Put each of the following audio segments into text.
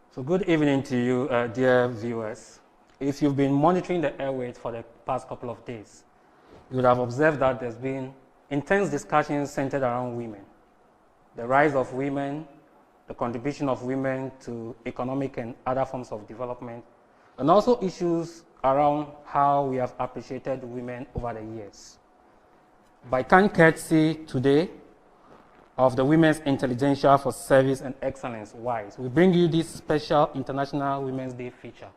So good evening to you, dear viewers. If you've been monitoring the airwaves for the past couple of days, you would have observed that there's been intense discussions centered around women. The rise of women, the contribution of women to economic and other forms of development, and also issues around how we have appreciated women over the years. By kind courtesy today of the Women's Intelligentsia for Service and Excellence, WISE, we bring you this special International Women's Day feature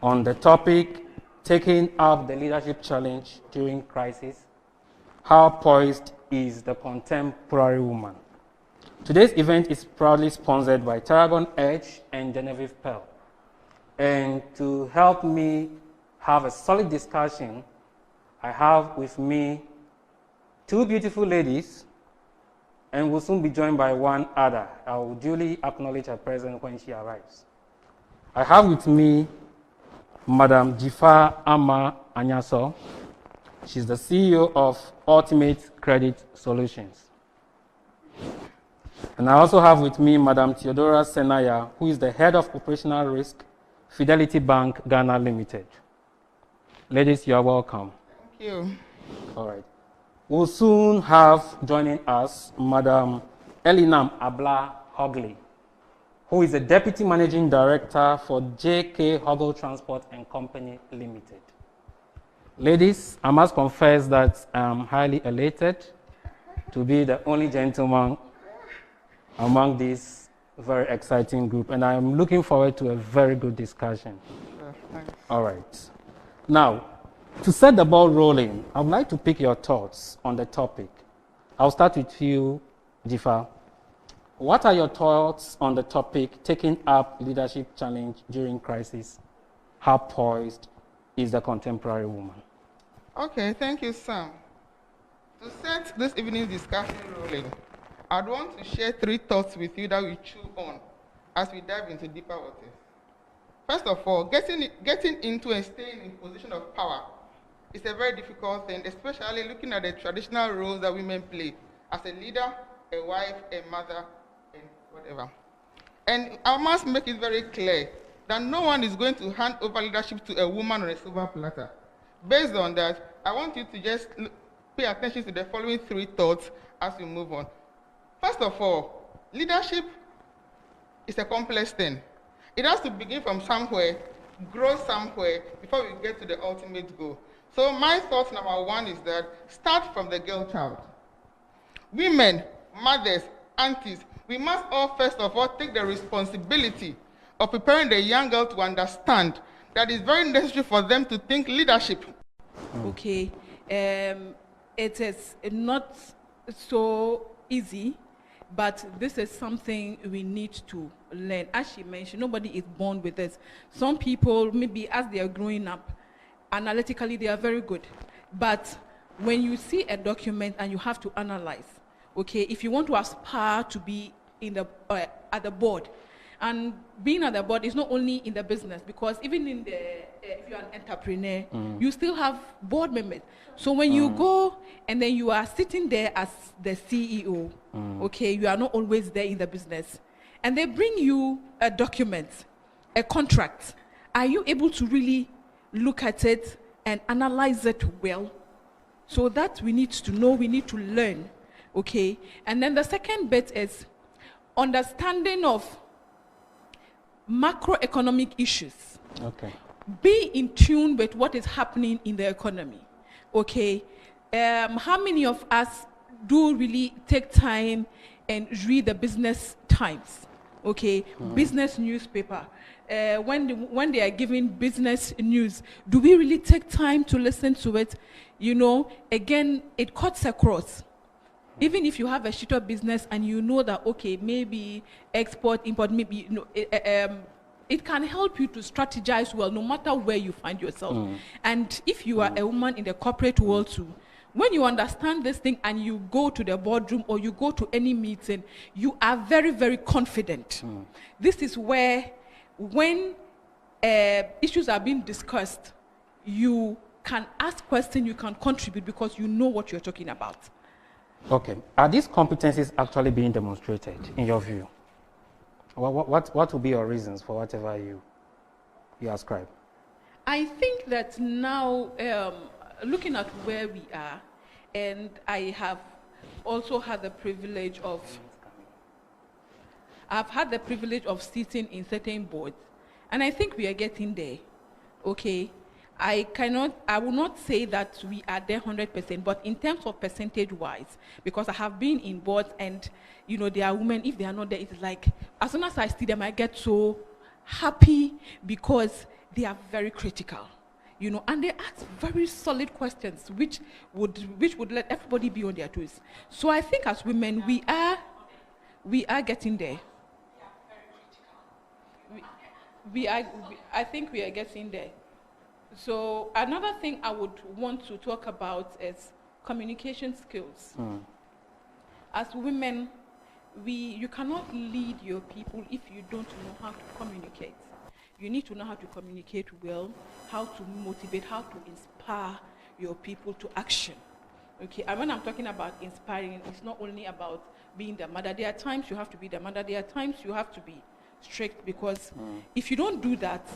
on the topic, taking up the leadership challenge during crisis, how poised is the contemporary woman. Today's event is proudly sponsored by Tarragon Edge and Genevieve Pearl. And to help me have a solid discussion, I have with me two beautiful ladies, and will soon be joined by one other. I will duly acknowledge her presence when she arrives. I have with me Madam Jifa Ama Anyaso. She's the CEO of Ultimate Credit Solutions. And I also have with me Madam Theodora Senaya, who is the Head of Operational Risk, Fidelity Bank, Ghana Limited. Ladies, you are welcome. Thank you. All right. We'll soon have joining us Madam Elinam Abla Hogley, who is the Deputy Managing Director for J.K. Hoggle Transport and Company Limited. Ladies, I must confess that I'm highly elated to be the only gentleman among this very exciting group, and I'm looking forward to a very good discussion. All right. Now, to set the ball rolling, I would like to pick your thoughts on the topic. I'll start with you, Jifa. What are your thoughts on the topic, taking up leadership challenge during crisis? How poised is the contemporary woman? Okay, thank you, Sam. To set this evening's discussion rolling, I'd want to share three thoughts with you that we chew on as we dive into deeper waters. First of all, getting into and staying in position of power is a very difficult thing, especially looking at the traditional roles that women play as a leader, a wife, a mother, and whatever. And I must make it very clear that no one is going to hand over leadership to a woman on a silver platter. Based on that, I want you to just pay attention to the following three thoughts as we move on. First of all, leadership is a complex thing. It has to begin from somewhere, grow somewhere, before we get to the ultimate goal. So my thought number one is that start from the girl child. Women, mothers, aunties, we must all first of all take the responsibility of preparing the young girl to understand that it's very necessary for them to think leadership. Okay, it is not so easy, but this is something we need to learn. As she mentioned, nobody is born with this. Some people, maybe as they are growing up, analytically they are very good. But when you see a document and you have to analyze, okay, if you want to aspire to be in the at the board, and being at the board is not only in the business, because even in the if you're an entrepreneur, you still have board members. So when you go and then you are sitting there as the CEO, okay, you are not always there in the business, and they bring you a document, a contract. Are you able to really look at it and analyze it well? So that we need to know, we need to learn, okay? And then the second bit is understanding of macroeconomic issues. Okay. Be in tune with what is happening in the economy, okay? How many of us do really take time and read the Business Times, okay? Business newspaper. When they are giving business news, do we really take time to listen to it? You know, again, it cuts across. Even if you have a shit business and you know that, okay, maybe export, import, maybe, you know, it can help you to strategize well, no matter where you find yourself. And if you are a woman in the corporate world too, when you understand this thing and you go to the boardroom or you go to any meeting, you are very, very confident. This is where, when issues are being discussed, you can ask questions, you can contribute because you know what you're talking about. Okay. Are these competencies actually being demonstrated, in your view? What would be your reasons for whatever you ascribe? I think that now, looking at where we are, and I have also had the privilege of, sitting in certain boards, and I think we are getting there. Okay, I will not say that we are there 100%, but in terms of percentage-wise, because I have been in boards, and there are women. If they are not there, it's like as soon as I see them, I get so happy because they are very critical, and they ask very solid questions, which would let everybody be on their toes. So I think as women, we are getting there. I think we are getting there. So another thing I would want to talk about is communication skills. As women, you cannot lead your people if you don't know how to communicate. You need to know how to communicate well, how to motivate, how to inspire your people to action. Okay, and when I'm talking about inspiring, it's not only about being the mother. There are times you have to be the mother. There are times you have to be strict, because if you don't do that,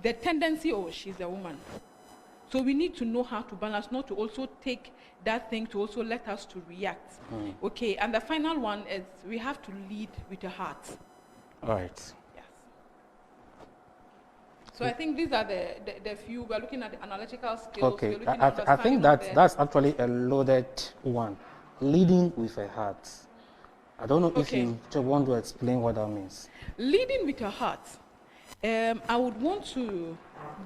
the tendency, she's a woman. So we need to know how to balance, not to also take that thing to also let us to react. Okay, and the final one is we have to lead with the heart. All right. Yes. So I think these are the few. We're looking at the analytical skills. Okay, I think that's actually a loaded one. Leading with a heart. I don't know if you want to explain what that means. Leading with a heart. I would want to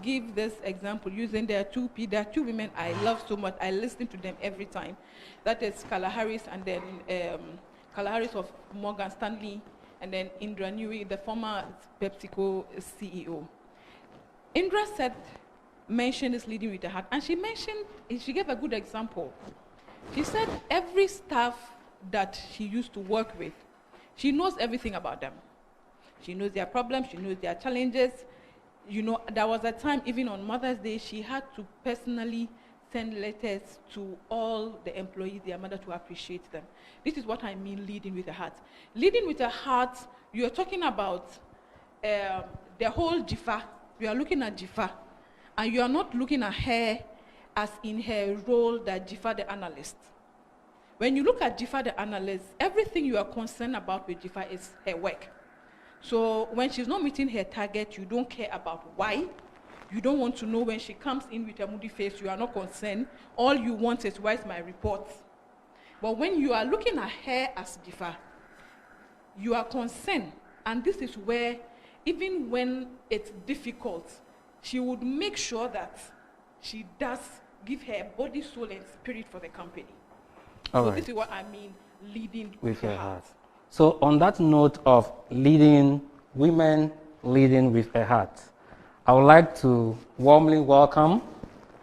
give this example using there are two women I love so much. I listen to them every time. That is Kala Harris, and then Kala Harris of Morgan Stanley, and then Indra Nooyi, the former PepsiCo CEO. Indra mentioned this leading with the heart, and she gave a good example. She said every staff that she used to work with, she knows everything about them. She knows their problems, she knows their challenges. There was a time, even on Mother's Day, she had to personally send letters to all the employees, their mother, to appreciate them. This is what I mean, leading with a heart. Leading with a heart, you're talking about the whole Jifa. You are looking at Jifa, and you are not looking at her as in her role that Jifa the analyst. When you look at Jifa the analyst, everything you are concerned about with Jifa is her work. So when she's not meeting her target, you don't care about why. You don't want to know when she comes in with a moody face. You are not concerned. All you want is, where's my report? But when you are looking at her as Jifa, you are concerned. And this is where, even when it's difficult, she would make sure that she does give her body, soul, and spirit for the company. This is what I mean, leading with her heart. So on that note of women leading with a heart, I would like to warmly welcome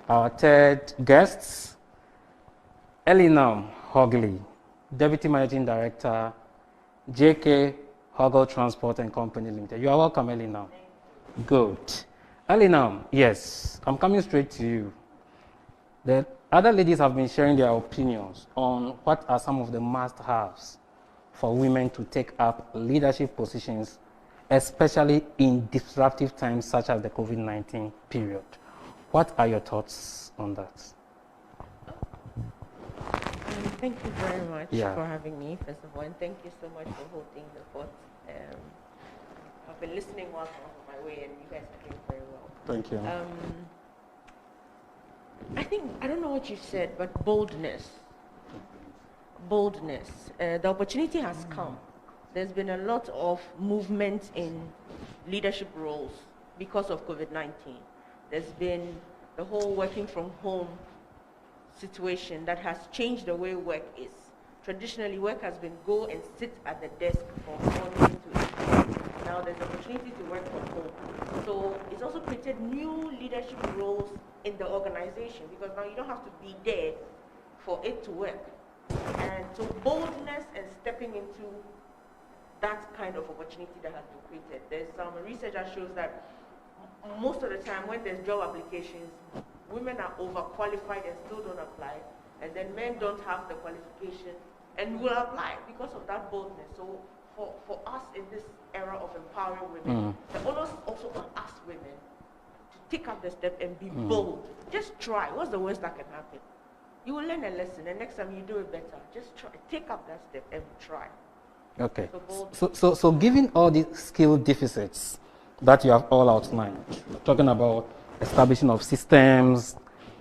our third guests, Elinam Hogley, Deputy Managing Director, JK Hoggle Transport and Company Limited. You are welcome, Elinam. Good. Elinam, yes, I'm coming straight to you. The other ladies have been sharing their opinions on what are some of the must-haves for women to take up leadership positions, especially in disruptive times such as the COVID-19 period. What are your thoughts on that? Thank you very much for having me, first of all, and thank you so much for holding the fort. I've been listening while I'm on my way, and you guys are doing very well. Thank you. I don't know what you said, but boldness. The opportunity has come. There's been a lot of movement in leadership roles because of COVID-19. There's been the whole working from home situation that has changed the way work is. Traditionally, work has been go and sit at the desk from morning to evening. Now there's opportunity to work from home. So it's also created new leadership roles in the organization, because now you don't have to be there for it to work. And so boldness and stepping into that kind of opportunity that has been created. There's some research that shows that most of the time when there's job applications, women are overqualified and still don't apply, and then men don't have the qualification and will apply because of that boldness. So for us in this era of empowering women, the onus is also on us women to take up the step and be bold. Just try. What's the worst that can happen? You will learn a lesson, and next time you do it better. Just try. Take up that step and try. Okay. So given all the skill deficits that you have all outlined, talking about establishing of systems,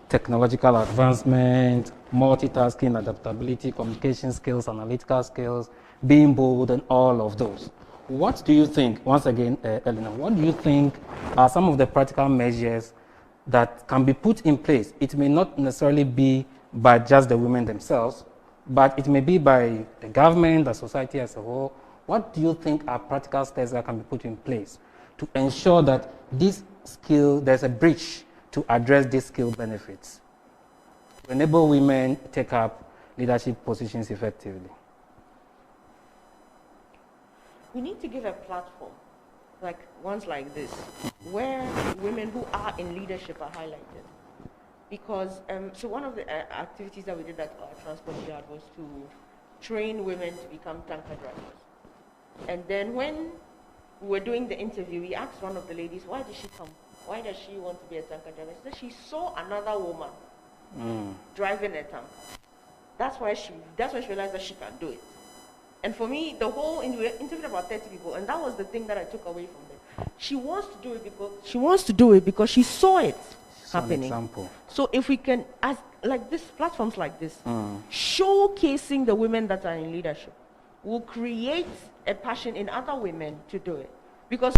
technological advancement, multitasking, adaptability, communication skills, analytical skills, being bold, and all of those. What do you think, once again, Eleanor, what do you think are some of the practical measures that can be put in place? It may not necessarily be by just the women themselves, but it may be by the government, the society as a whole. What do you think are practical steps that can be put in place to ensure that there's a bridge to address these skill benefits, to enable women take up leadership positions effectively? We need to give a platform, like ones like this, where women who are in leadership are highlighted. Because, so one of the activities that we did at our transport yard was to train women to become tanker drivers. And then when we were doing the interview, we asked one of the ladies, why did she come? Why does she want to be a tanker driver? She said she saw another woman driving a tanker. That's when she realized that she can do it. And for me, the whole, we interviewed about 30 people, and that was the thing that I took away from them. She wants to do it because she saw it happening. Example. So if we can, as like this, platforms like this, showcasing the women that are in leadership, will create a passion in other women to do it. Because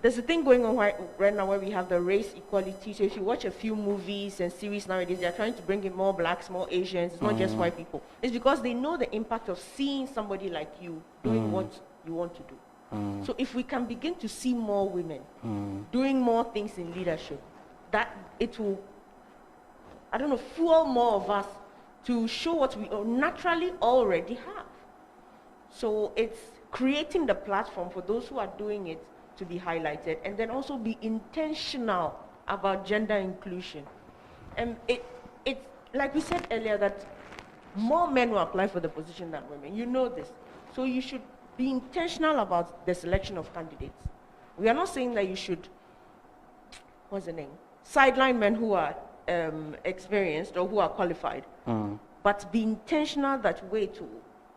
there's a thing going on right now where we have the race equality. So if you watch a few movies and series nowadays, they're trying to bring in more blacks, more Asians. It's not just white people. It's because they know the impact of seeing somebody like you doing what you want to do. So if we can begin to see more women doing more things in leadership, that it will, fuel more of us to show what we naturally already have. So it's creating the platform for those who are doing it to be highlighted, and then also be intentional about gender inclusion. And it's like we said earlier, that more men will apply for the position than women. You know this. So you should be intentional about the selection of candidates. We are not saying that you should, sideline men who are experienced or who are qualified, but be intentional that way too.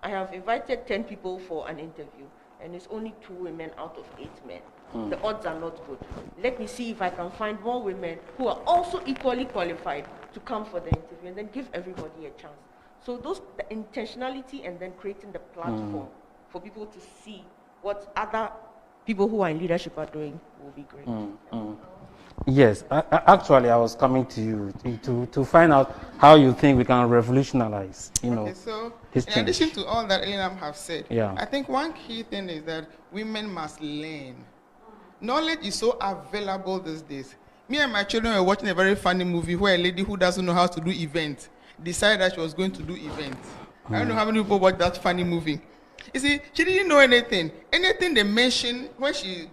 I have invited 10 people for an interview, and it's only 2 women out of 8 men. The odds are not good. Let me see if I can find more women who are also equally qualified to come for the interview, and then give everybody a chance. So the intentionality and then creating the platform for people to see what other people who are in leadership are doing will be great. Yes, actually, I was coming to you to find out how you think we can revolutionize, so this in change. addition to all that Elena have said, Yeah. I think one key thing is that women must learn. Knowledge is so available these days. Me and my children were watching a very funny movie where a lady who doesn't know how to do events decided that she was going to do events. I don't know how many people watched that funny movie. You see, she didn't know anything. Anything they mention, when she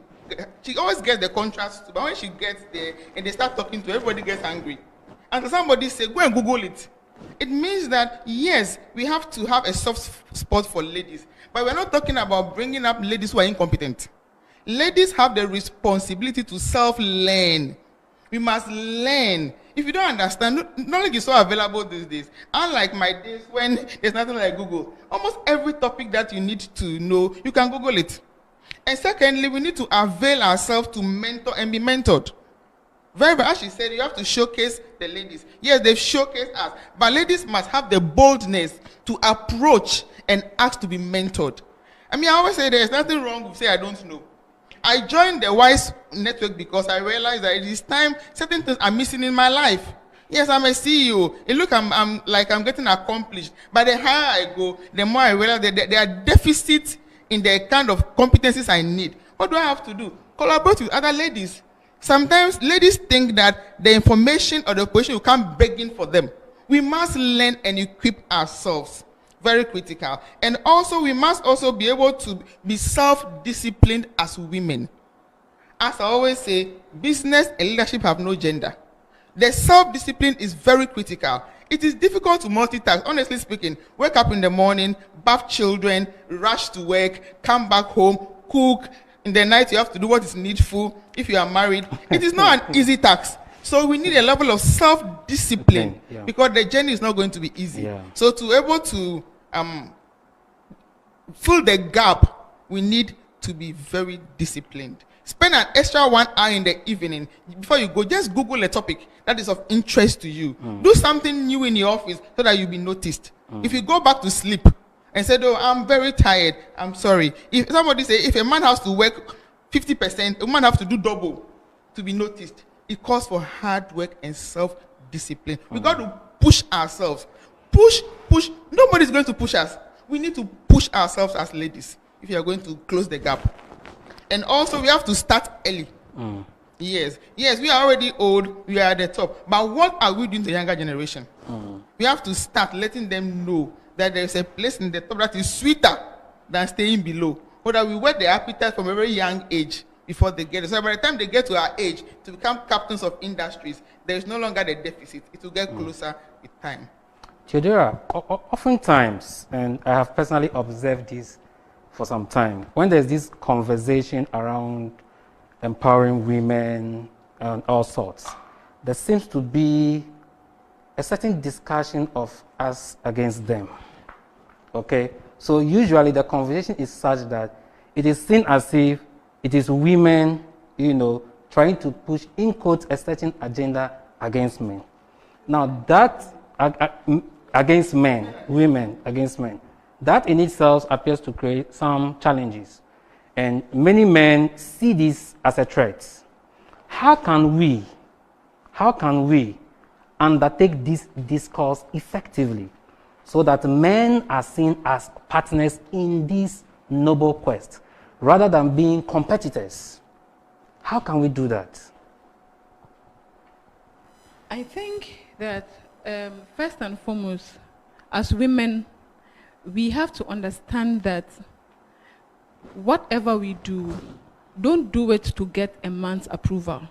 always gets the contrast, but when she gets there and they start talking to her, everybody gets angry. And somebody say, go and Google it. It means that, yes, we have to have a soft spot for ladies, but we're not talking about bringing up ladies who are incompetent. Ladies have the responsibility to self-learn. We must learn. If you don't understand, knowledge is so available these days. Unlike my days when there's nothing like Google. Almost every topic that you need to know, you can Google it. And secondly, we need to avail ourselves to mentor and be mentored. Very, as she said, you have to showcase the ladies. Yes, they've showcased us, but ladies must have the boldness to approach and ask to be mentored. I always say there's nothing wrong with saying I don't know. I joined the WISE network because I realized that it is time certain things are missing in my life. Yes, I'm a CEO. And look, I'm getting accomplished. But the higher I go, the more I realize that there are deficits in the kind of competencies I need. What do I have to do? Collaborate with other ladies. Sometimes ladies think that the information or the position will come begging for them. We must learn and equip ourselves. Very critical. And also, we must also be able to be self-disciplined as women. As I always say, business and leadership have no gender. The self-discipline is very critical. it is difficult to multitask. Honestly speaking, wake up in the morning, bath children, rush to work, come back home, cook. In the night, you have to do what is needful. If you are married, it is not an easy task. So we need a level of self-discipline because the journey is not going to be easy. So to be able to fill the gap, we need to be very disciplined. Spend an extra 1 hour in the evening before you go. Just Google a topic that is of interest to you. Do something new in your office so that you'll be noticed. If you go back to sleep and say, "Oh, I'm very tired," I'm sorry. If somebody say, if a man has to work 50%, a woman has to do double to be noticed. It calls for hard work and self-discipline. We got to push ourselves. Push. Nobody's going to push us. We need to push ourselves as ladies if you are going to close the gap. And also, we have to start early. Yes, we are already old. We are at the top. But what are we doing to the younger generation? We have to start letting them know that there is a place in the top that is sweeter than staying below. Or that we whet their appetite from a very young age before they get it. So by the time they get to our age to become captains of industries, there is no longer the deficit. It will get closer with time. Theodora, oftentimes, and I have personally observed this for some time, when there's this conversation around empowering women and all sorts, there seems to be a certain discussion of us against them. Okay? So usually the conversation is such that it is seen as if it is women, trying to push, in quotes, a certain agenda against men. Now that, against men, women against men, that in itself appears to create some challenges. And many men see this as a threat. How can we undertake this discourse effectively so that men are seen as partners in this noble quest rather than being competitors? How can we do that? I think that first and foremost, as women, we have to understand that whatever we do, don't do it to get a man's approval.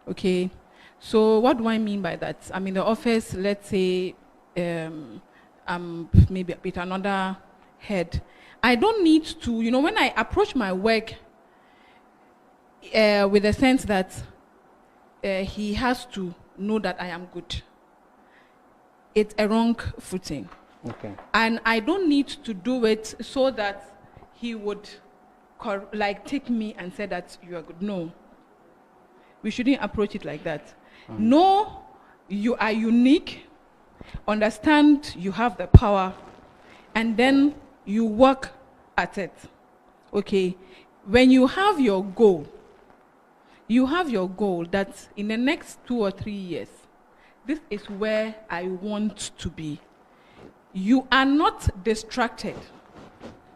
Okay? So what do I mean by that? I'm in the office, let's say I'm maybe with another head. I don't need to, when I approach my work with the sense that he has to know that I am good, it's a wrong footing. Okay. And I don't need to do it so that he would take me and say that you are good. No. We shouldn't approach it like that. No, you are unique. Understand you have the power. And then you work at it. Okay. When you have your goal that in the next 2 or 3 years, this is where I want to be. You are not distracted,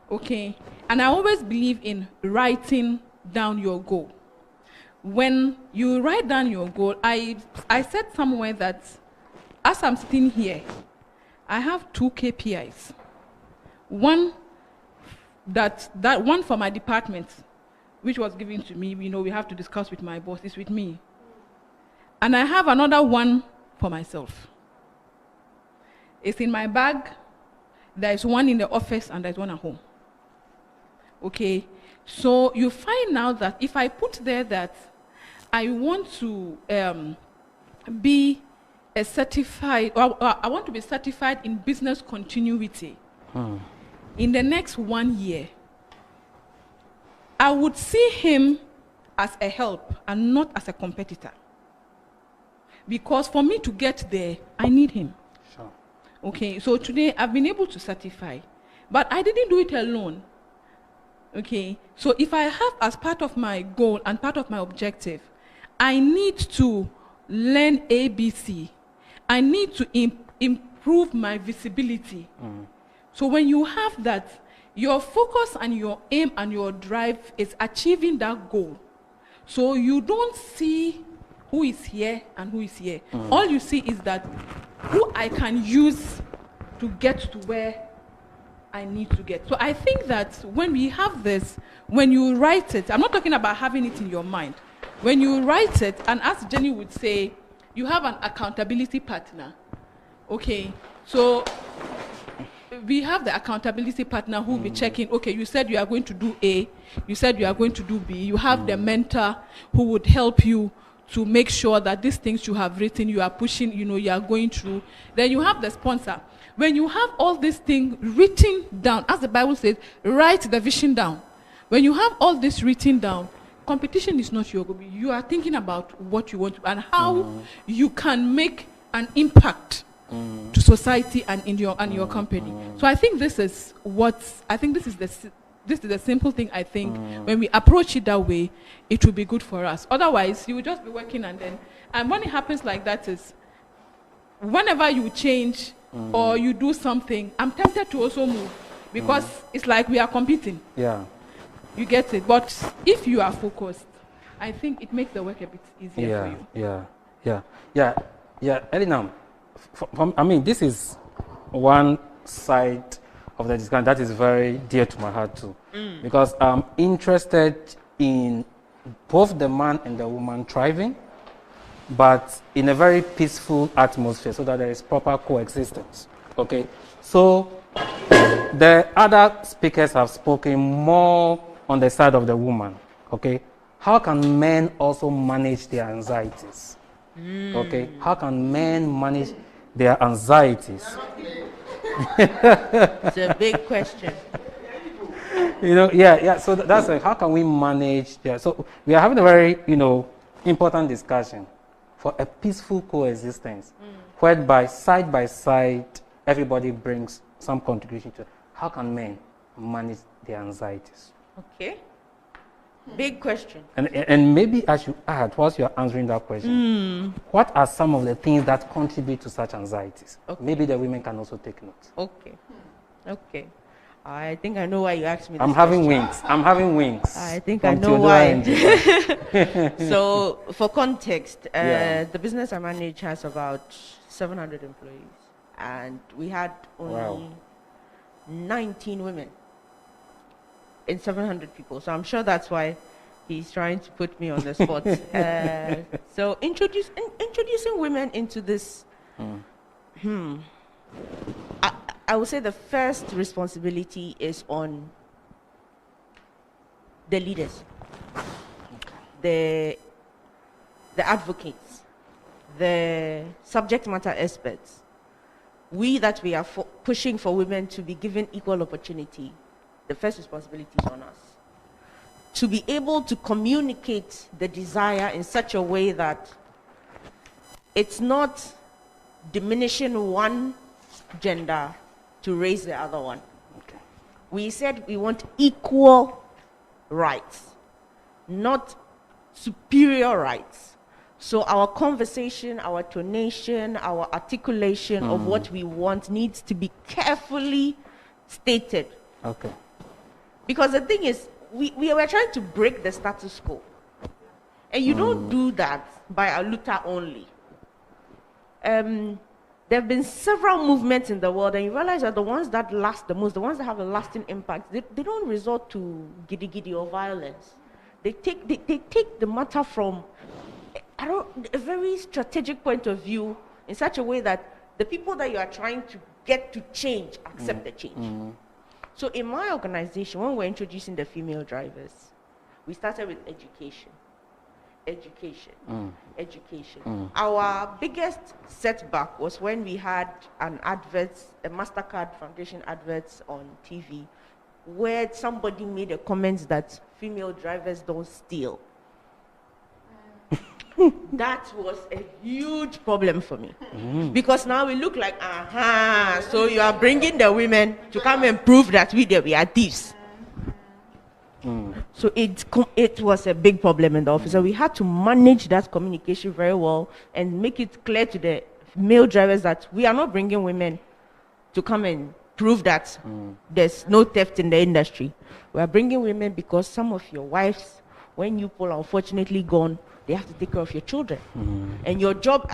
okay? And I always believe in writing down your goal. When you write down your goal, I said somewhere that as I'm sitting here, I have 2 KPIs. One that one for my department, which was given to me, we have to discuss with my boss, is with me. And I have another one for myself. It's in my bag. There's one in the office and there's one at home. Okay? So you find out that if I put there that I want to be a certified, or I want to be certified in business continuity in the next 1 year, I would see him as a help and not as a competitor. Because for me to get there, I need him. Sure. Okay, so today I've been able to certify, but I didn't do it alone. Okay, so if I have as part of my goal and part of my objective, I need to learn ABC. I need to improve my visibility. So when you have that, your focus and your aim and your drive is achieving that goal. So you don't see who is here and who is here. All you see is that who I can use to get to where I need to get. So I think that when we have this, when you write it, I'm not talking about having it in your mind. When you write it, and as Jenny would say, you have an accountability partner. Okay, so we have the accountability partner who will be checking, okay, you said you are going to do A, you said you are going to do B. You have the mentor who would help you to make sure that these things you have written, you are pushing, you are going through. Then you have the sponsor. When you have all these things written down, as the Bible says, write the vision down. When you have all this written down, competition is not your goal. You are thinking about what you want and how you can make an impact to society and in your company. So I think this is the simple thing. I think when we approach it that way, it will be good for us. Otherwise, you will just be working and when it happens like that is, whenever you change or you do something, I'm tempted to also move because it's like we are competing. Yeah. You get it. But if you are focused, I think it makes the work a bit easier for you. Yeah. Elinam, this is one side of the discussion that is very dear to my heart too, because I'm interested in both the man and the woman thriving, but in a very peaceful atmosphere so that there is proper coexistence. Okay, so the other speakers have spoken more on the side of the woman. Okay, how can men also manage their anxieties? Okay, how can men manage their anxieties? It's a big question. So that's like, how can we manage that? So we are having a very, important discussion for a peaceful coexistence, whereby side by side, everybody brings some contribution to it. How can men manage their anxieties? Okay. Big question. And maybe I should add, whilst you're answering that question, what are some of the things that contribute to such anxieties? Okay. Maybe the women can also take note. Okay. I think I know why you asked me this I'm having wings. I think I know why. So, for context, the business I manage has about 700 employees. And we had only 19 women in 700 people. So I'm sure that's why he's trying to put me on the spot. So introducing women into this, I would say the first responsibility is on the leaders, the advocates, the subject matter experts. We are pushing for women to be given equal opportunity. The first responsibility is on us. To be able to communicate the desire in such a way that it's not diminishing one gender to raise the other one. Okay. We said we want equal rights, not superior rights. So our conversation, our tonation, our articulation of what we want needs to be carefully stated. Okay. Because the thing is, we were trying to break the status quo. And you don't do that by a looter only. There have been several movements in the world, and you realize that the ones that last the most, the ones that have a lasting impact, they don't resort to giddy-giddy or violence. They take the matter from a very strategic point of view in such a way that the people that you are trying to get to change accept the change. So in my organization, when we're introducing the female drivers, we started with education. Our biggest setback was when we had a MasterCard Foundation adverts on TV, where somebody made a comment that female drivers don't steal. That was a huge problem for me. Because now we look like, so you are bringing the women to come and prove that we are thieves. So it was a big problem in the office. So we had to manage that communication very well and make it clear to the male drivers that we are not bringing women to come and prove that there's no theft in the industry. We are bringing women because some of your wives, when you pull, unfortunately gone, they have to take care of your children. And your job,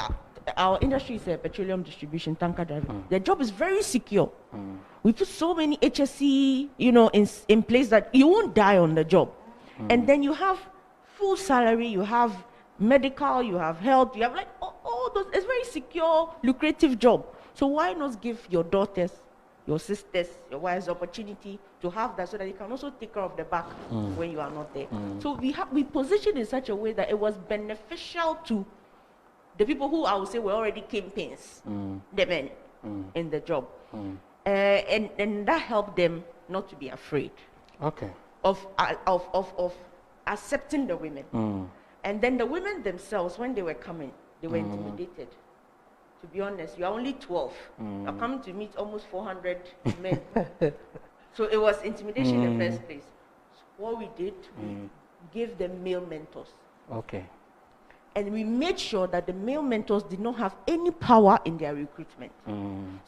our industry is a petroleum distribution, tanker driving. Their job is very secure. We put so many HSE, in place that you won't die on the job. And then you have full salary, you have medical, you have health, you have like all those, it's very secure, lucrative job. So why not give your daughters, your sisters, your wives the opportunity to have that so that you can also take care of the back when you are not there. So we positioned in such a way that it was beneficial to the people who I would say were already kingpins, the men in the job. And that helped them not to be afraid of accepting the women. And then the women themselves, when they were coming, they were intimidated. To be honest, you are only 12. You're coming to meet almost 400 men. So it was intimidation in the first place. So what we did, we gave them male mentors. And we made sure that the male mentors did not have any power in their recruitment.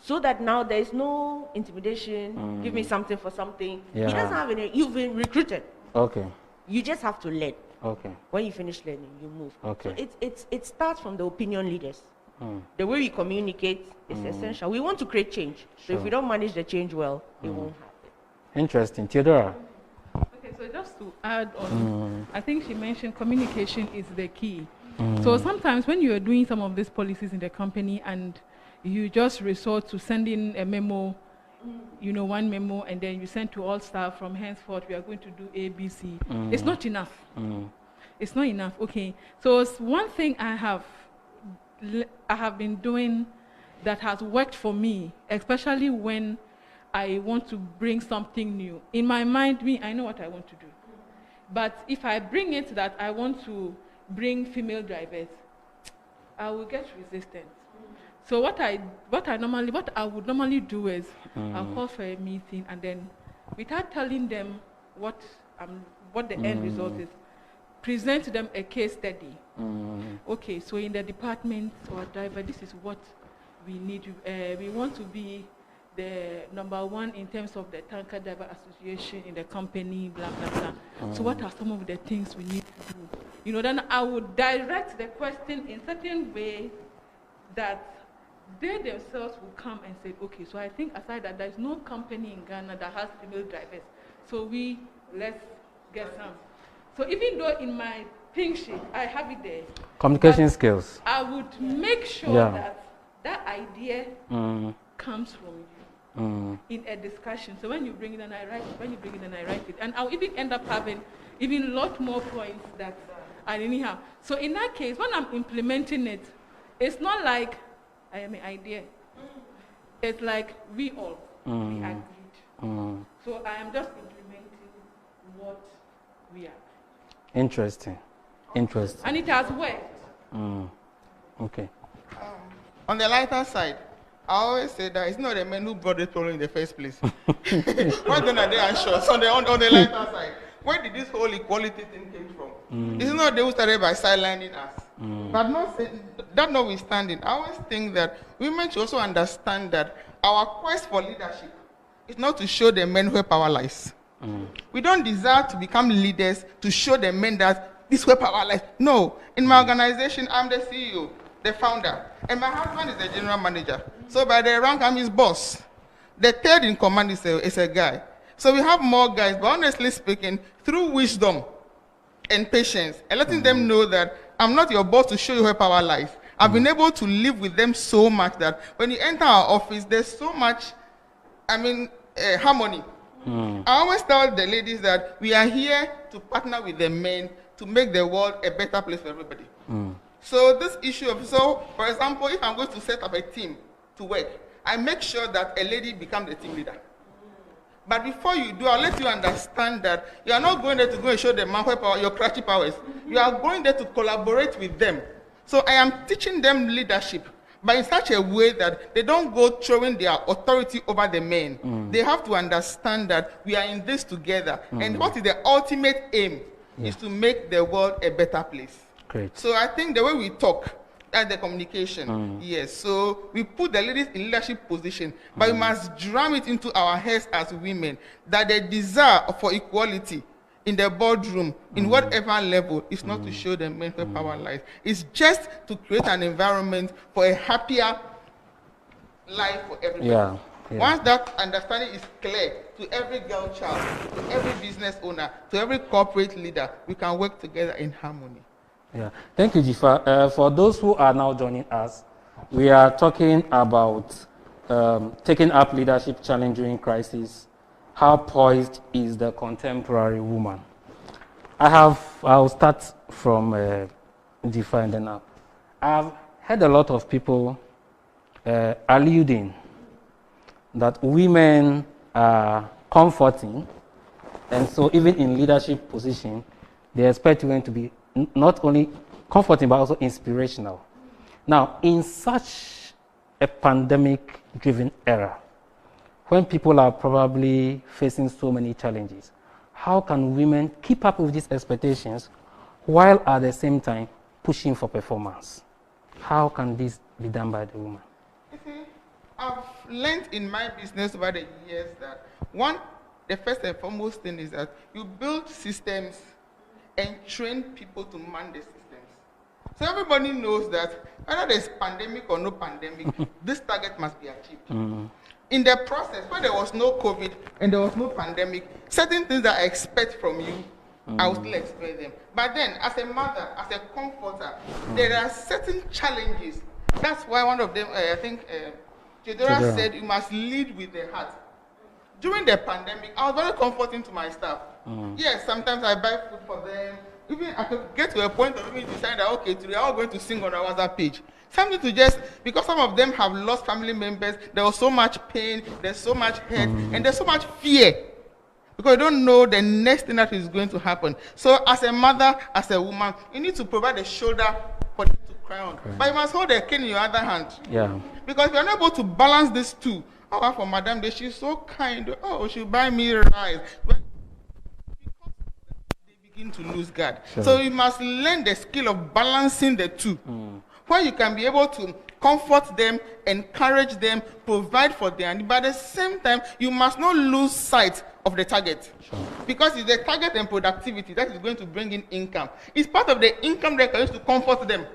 So that now there is no intimidation, give me something for something. He doesn't have any, you've been recruited. You just have to learn. When you finish learning, you move. So it starts from the opinion leaders. The way we communicate is essential. We want to create change. So if we don't manage the change well, it won't happen. Interesting. Theodora? Okay, so just to add on, I think she mentioned communication is the key. So sometimes when you are doing some of these policies in the company and you just resort to sending a memo, you know, one memo, and then you send to all staff from henceforth, we are going to do A, B, C. It's not enough. It's not enough. Okay. So one thing I have been doing that has worked for me, especially when I want to bring something new. In my mind, I know what I want to do. But if I bring it that I want to bring female drivers, I will get resistance. So what I would normally do is I'll call for a meeting, and then without telling them what the end result is, present to them a case study. Okay, so in the department or driver, this is what we need. We want to be the #1 in terms of the tanker driver association in the company, blah, blah, blah. So what are some of the things we need to do? You know, then I would direct the question in certain way that they themselves will come and say, okay, so I think aside that there's no company in Ghana that has female drivers. So let's get some. So even though in my pink sheet, I have it there. Communication skills. I would make sure that idea comes from you in a discussion. So when you bring it and I write it, when you bring it and I write it. And I'll even end up having even a lot more points that I didn't have. So in that case, when I'm implementing it, it's not like I am an idea. It's like we all, we agreed. So I am just implementing what we are. Interesting. Interesting. And it has worked. Okay. On the lighter side, I always say that it's not the men who brought this problem in the first place. Why then are they anxious? On the lighter side, where did this whole equality thing came from? It's not they who started by sidelining us. But that notwithstanding, I always think that women should also understand that our quest for leadership is not to show the men where power lies. We don't desire to become leaders to show the men that this is where power lies. No. In my organization, I'm the CEO, the founder, and my husband is the general manager. So by the rank, I'm his boss. The third in command is a guy. So we have more guys, but honestly speaking, through wisdom and patience, and letting them know that I'm not your boss to show you where power lies. I've been able to live with them so much that when you enter our office, there's so much, harmony. I always tell the ladies that we are here to partner with the men to make the world a better place for everybody. So this issue for example, if I'm going to set up a team to work, I make sure that a lady becomes the team leader. But before you do, I'll let you understand that you are not going there to go and show them your crafty powers. You are going there to collaborate with them. So I am teaching them leadership, but in such a way that they don't go throwing their authority over the men. They have to understand that we are in this together. And what is the ultimate aim is to make the world a better place. Great. So I think the way we talk, that's the communication. Yes. So we put the ladies in leadership position, but we must drum it into our heads as women that the desire for equality in the boardroom, in whatever level, is not to show them men where power lies. It's just to create an environment for a happier life for everybody. Once that understanding is clear to every girl child, to every business owner, to every corporate leader, we can work together in harmony. Yeah, thank you, Jifa. For those who are now joining us, we are talking about taking up leadership challenge during crisis. How poised is the contemporary woman? I'll start from Jifa and then up. I've heard a lot of people alluding that women are comforting, and so even in leadership position, they expect women to be not only comforting but also inspirational. Now, in such a pandemic-driven era, when people are probably facing so many challenges, how can women keep up with these expectations while at the same time pushing for performance? How can this be done by the woman? You see, I've learned in my business over the years that the first and foremost thing is that you build systems and train people to man the systems. So everybody knows that whether there's pandemic or no pandemic, this target must be achieved. In the process, when there was no COVID and there was no pandemic, certain things that I expect from you, I will still expect them. But then, as a mother, as a comforter, there are certain challenges. That's why one of them, I think, Theodora said, you must lead with the heart. During the pandemic, I was very comforting to my staff. Yes, sometimes I buy food for them. Even I could get to a point of even deciding that, okay, today I'm going to sing on our WhatsApp page. Something to just, because some of them have lost family members, there was so much pain, there's so much hurt, and there's so much fear. Because you don't know the next thing that is going to happen. So as a mother, as a woman, you need to provide a shoulder for them to cry on. Okay. But you must hold the cane in your other hand. Yeah. Because if you're not able to balance these two, oh, for Madam, she's so kind. Oh, she'll buy me rice. But they begin to lose guard. Sure. So you must learn the skill of balancing the two. Where you can be able to comfort them, encourage them, provide for them, but at the same time, you must not lose sight of the target. Sure. Because it's the target and productivity that is going to bring in income. It's part of the income that can use to comfort them.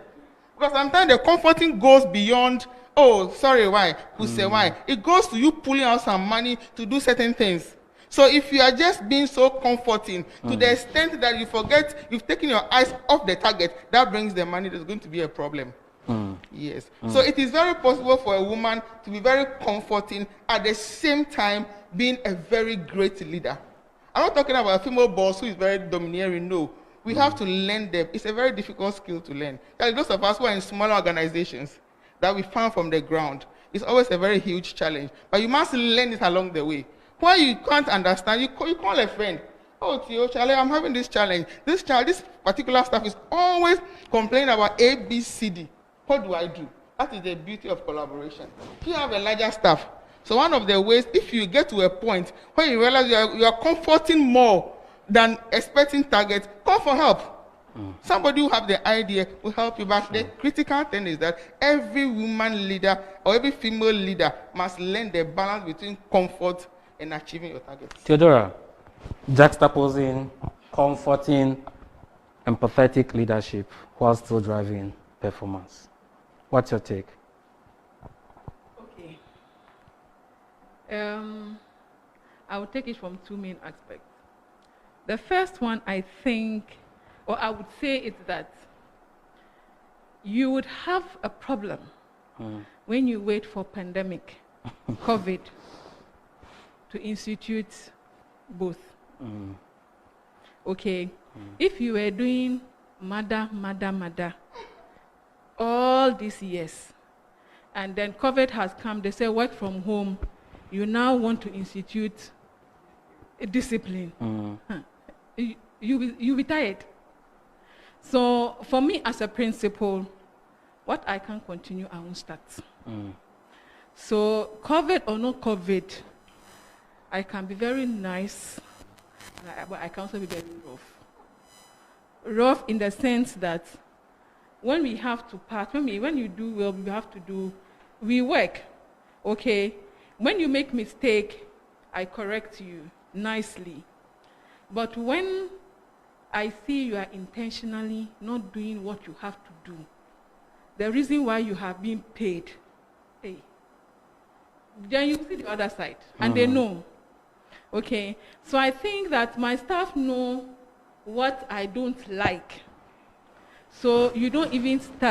Because sometimes the comforting goes beyond, oh, sorry, why? Who say why? It goes to you pulling out some money to do certain things. So if you are just being so comforting to the extent that you forget, you've taken your eyes off the target, that brings the money, there's going to be a problem. Yes. So it is very possible for a woman to be very comforting at the same time being a very great leader. I'm not talking about a female boss who is very domineering. No. We have to learn them. It's a very difficult skill to learn. Like those of us who are in smaller organizations that we found from the ground, it's always a very huge challenge. But you must learn it along the way. When you can't understand, you call a friend. Oh, Theo, Charlie, I'm having this challenge. This particular staff is always complaining about A, B, C, D. What do I do? That is the beauty of collaboration. If you have a larger staff, so one of the ways, if you get to a point where you realize you are comforting more than expecting targets, call for help. Somebody who have the idea will help you. But the critical thing is that every woman leader or every female leader must learn the balance between comfort and achieving your targets. Theodora, juxtaposing comforting, empathetic leadership while still driving performance. What's your take? Okay. I will take it from two main aspects. The first one, I think, or I would say, is that you would have a problem when you wait for pandemic, COVID, to institute both. Okay. If you were doing mother, all these years, and then COVID has come, they say work from home, you now want to institute a discipline. You'll be tired. So for me as a principal, what I can continue, I won't start. So COVID or no COVID, I can be very nice, but I can also be very rough. Rough in the sense that when we have to part, when you do well, we have to do, we work, okay? When you make mistake, I correct you nicely. But when I see you are intentionally not doing what you have to do, the reason why you have been paid, hey, then you see the other side, and they know. Okay, so I think that my staff know what I don't like. So you don't even start